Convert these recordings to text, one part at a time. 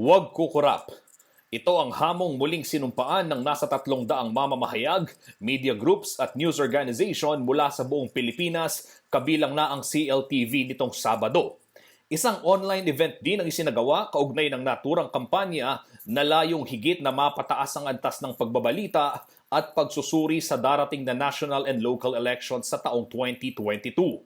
Huwag kukurap. Ito ang hamong muling sinumpaan ng nasa 300 mamamahayag, media groups at news organization mula sa buong Pilipinas, kabilang na ang CLTV nitong Sabado. Isang online event din ang isinagawa kaugnay ng naturang kampanya na layong higit na mapataas ang antas ng pagbabalita at pagsusuri sa darating na national and local elections sa taong 2022.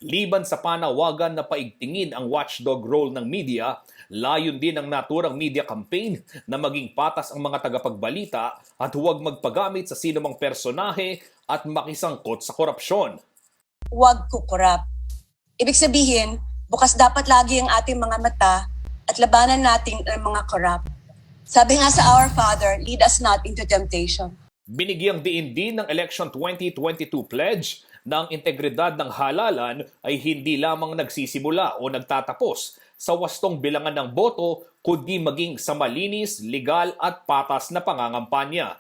Liban sa panawagan na paigtingin ang watchdog role ng media, layon din ang naturang media campaign na maging patas ang mga tagapagbalita at huwag magpagamit sa sinumang personahe at makisangkot sa korupsyon. Huwag kukurap. Ibig sabihin, bukas dapat lagi ang ating mga mata at labanan natin ang mga korap. Sabi nga sa Our Father, lead us not into temptation. Binigyang diin din ng Election 2022 pledge na ang integridad ng halalan ay hindi lamang nagsisimula o nagtatapos sa wastong bilangan ng boto, kundi maging sa malinis, legal at patas na pangangampanya.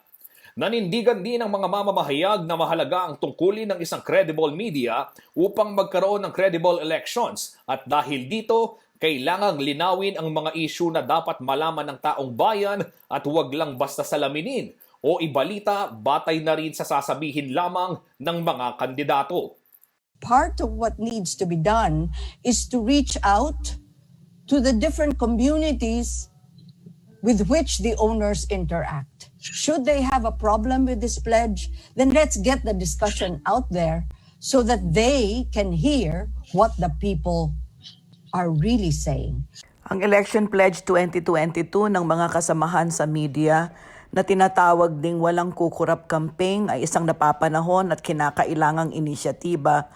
Nanindigan din ng mga mamamahayag na mahalaga ang tungkulin ng isang credible media upang magkaroon ng credible elections at dahil dito, kailangang linawin ang mga issue na dapat malaman ng taong bayan at huwag lang basta salaminin o ibalita batay na rin sa sasabihin lamang ng mga kandidato. Part of what needs to be done is to reach out to the different communities with which the owners interact. Should they have a problem with this pledge, then let's get the discussion out there so that they can hear what the people are really saying. Ang Election Pledge 2022 ng mga kasamahan sa media na tinatawag ding walang kukurap campaign ay isang napapanahon at kinakailangang inisyatiba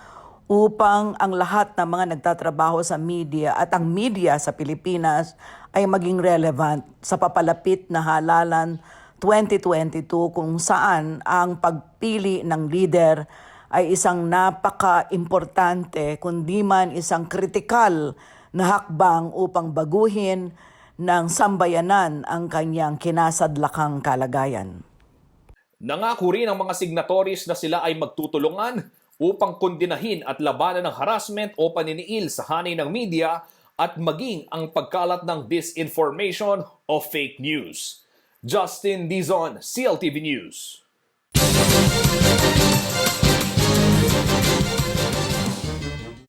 upang ang lahat ng mga nagtatrabaho sa media at ang media sa Pilipinas ay maging relevant sa papalapit na halalan 2022 kung saan ang pagpili ng leader ay isang napaka-importante kundi man isang kritikal na hakbang upang baguhin ng sambayanan ang kanyang kinasadlakang kalagayan. Nangako rin ang mga signatories na sila ay magtutulungan upang kondinahin at labanan ng harassment o paniniil sa hanay ng media at maging ang pagkalat ng disinformation o fake news. Justin Dizon, CLTV News.